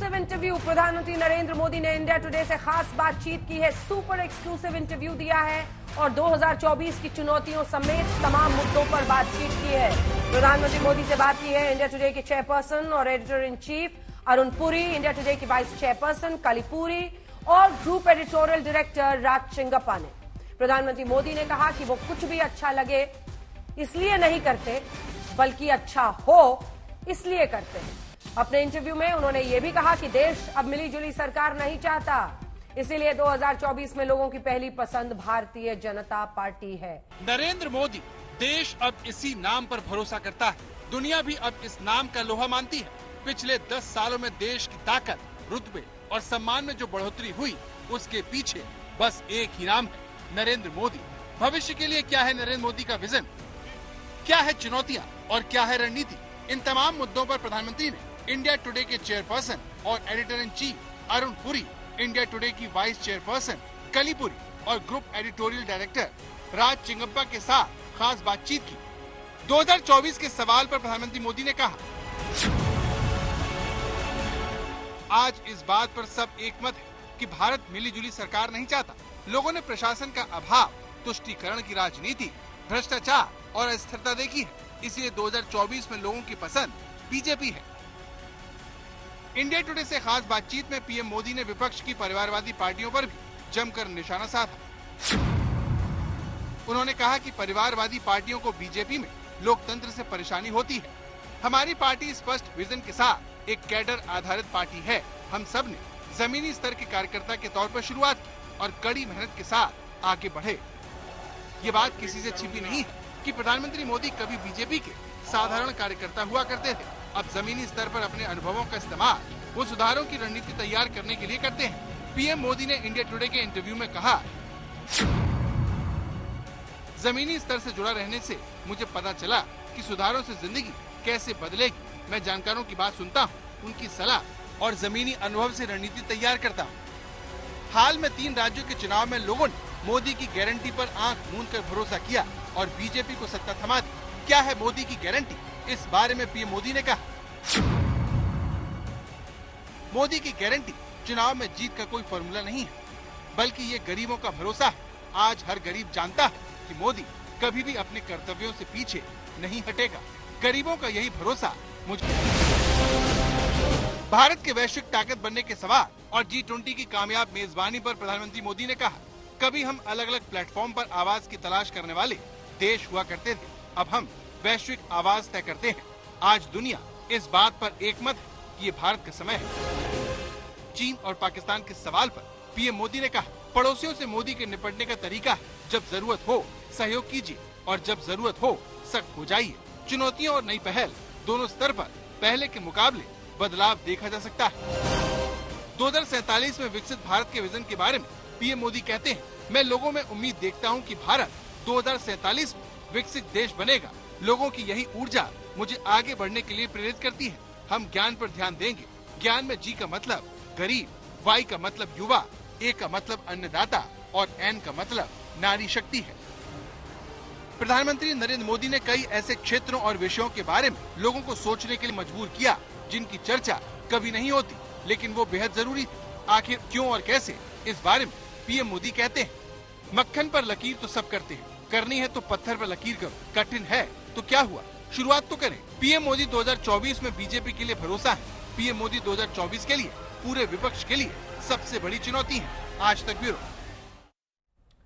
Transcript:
Exclusive interview. प्रधानमंत्री नरेंद्र मोदी ने India today से खास बातचीत की है, सुपर एक्सक्लूसिव इंटरव्यू दिया है और 2024 की चुनौतियों समेत तमाम मुद्दों पर बातचीत की है। प्रधानमंत्री मोदी से बात की है इंडिया टुडे के चेयरपर्सन और editor in chief Arun Puri, India today की वाइस चेयरपर्सन कलीपुरी और ग्रुप एडिटोरियल डायरेक्टर राज चिंगप्पा ने। प्रधानमंत्री मोदी ने कहा कि वो कुछ भी अच्छा लगे इसलिए नहीं करते, बल्कि अच्छा हो इसलिए करते हैं। अपने इंटरव्यू में उन्होंने ये भी कहा कि देश अब मिलीजुली सरकार नहीं चाहता, इसीलिए 2024 में लोगों की पहली पसंद भारतीय जनता पार्टी है। नरेंद्र मोदी, देश अब इसी नाम पर भरोसा करता है, दुनिया भी अब इस नाम का लोहा मानती है। पिछले 10 सालों में देश की ताकत, रुतबे और सम्मान में जो बढ़ोतरी हुई, उसके पीछे बस एक ही नाम है, नरेंद्र मोदी। भविष्य के लिए क्या है नरेंद्र मोदी का विजन, क्या है चुनौतियां और क्या है रणनीति, इन तमाम मुद्दों पर प्रधानमंत्री ने इंडिया टुडे के चेयरपर्सन और editor in chief Arun Puri, India today की वाइस चेयरपर्सन कलीपुरी और ग्रुप एडिटोरियल डायरेक्टर राज चिंगप्पा के साथ खास बातचीत की। 2024 के सवाल पर प्रधानमंत्री मोदी ने कहा, आज इस बात पर सब एकमत है कि भारत मिलीजुली सरकार नहीं चाहता। लोगों ने प्रशासन का अभाव, तुष्टीकरण की राजनीति, भ्रष्टाचार और अस्थिरता देखी है, इसलिए 2024 में लोगों की पसंद बीजेपी है। इंडिया टुडे से खास बातचीत में पीएम मोदी ने विपक्ष की परिवारवादी पार्टियों पर भी जमकर निशाना साधा। उन्होंने कहा कि परिवारवादी पार्टियों को बीजेपी में लोकतंत्र से परेशानी होती है। हमारी पार्टी स्पष्ट विजन के साथ एक कैडर आधारित पार्टी है। हम सब ने जमीनी स्तर के कार्यकर्ता के तौर पर शुरुआत की और कड़ी मेहनत के साथ आगे बढ़े। ये बात किसी से छिपी नहीं है कि प्रधानमंत्री मोदी कभी बीजेपी के साधारण कार्यकर्ता हुआ करते थे। अब जमीनी स्तर पर अपने अनुभवों का इस्तेमाल वो सुधारों की रणनीति तैयार करने के लिए करते हैं। पीएम मोदी ने इंडिया टुडे के इंटरव्यू में कहा, जमीनी स्तर से जुड़ा रहने से मुझे पता चला कि सुधारों से जिंदगी कैसे बदलेगी। मैं जानकारों की बात सुनता हूँ, उनकी सलाह और जमीनी अनुभव से रणनीति तैयार करता हूँ। हाल में 3 राज्यों के चुनाव में लोगों ने मोदी की गारंटी पर आंख मूंद कर भरोसा किया और बीजेपी को सत्ता थमा दी। क्या है मोदी की गारंटी, इस बारे में पीएम मोदी ने कहा, मोदी की गारंटी चुनाव में जीत का कोई फॉर्मूला नहीं है, बल्कि ये गरीबों का भरोसा है। आज हर गरीब जानता है कि मोदी कभी भी अपने कर्तव्यों से पीछे नहीं हटेगा। गरीबों का यही भरोसा मुझे। भारत के वैश्विक ताकत बनने के सवाल और G20 की कामयाब मेजबानी पर प्रधानमंत्री मोदी ने कहा, कभी हम अलग अलग प्लेटफॉर्म पर आवाज की तलाश करने वाले देश हुआ करते थे, अब हम वैश्विक आवाज तय करते हैं। आज दुनिया इस बात पर एकमत है कि ये भारत का समय है। चीन और पाकिस्तान के सवाल पर पीएम मोदी ने कहा, पड़ोसियों से मोदी के निपटने का तरीका है, जब जरूरत हो सहयोग कीजिए और जब जरूरत हो सख्त हो जाइए। चुनौतियों और नई पहल दोनों स्तर पर पहले के मुकाबले बदलाव देखा जा सकता है। 2047 में विकसित भारत के विजन के बारे में पीएम मोदी कहते हैं, मैं लोगों में उम्मीद देखता हूं कि भारत 2047 में विकसित देश बनेगा। लोगों की यही ऊर्जा मुझे आगे बढ़ने के लिए प्रेरित करती है। हम ज्ञान पर ध्यान देंगे। ज्ञान में G का मतलब गरीब, Y का मतलब युवा, A का मतलब अन्नदाता और N का मतलब नारी शक्ति है। प्रधानमंत्री नरेंद्र मोदी ने कई ऐसे क्षेत्रों और विषयों के बारे में लोगों को सोचने के लिए मजबूर किया, जिनकी चर्चा कभी नहीं होती, लेकिन वो बेहद जरूरी थी। आखिर क्यों और कैसे, इस बारे में पीएम मोदी कहते हैं, मक्खन पर लकीर तो सब करते हैं, करनी है तो पत्थर पर लकीर करो। कठिन है तो क्या हुआ, शुरुआत तो करें। पीएम मोदी 2024 में बीजेपी के लिए भरोसा है। पीएम मोदी 2024 के लिए पूरे विपक्ष के लिए सबसे बड़ी चुनौती है। आज तक ब्यूरो।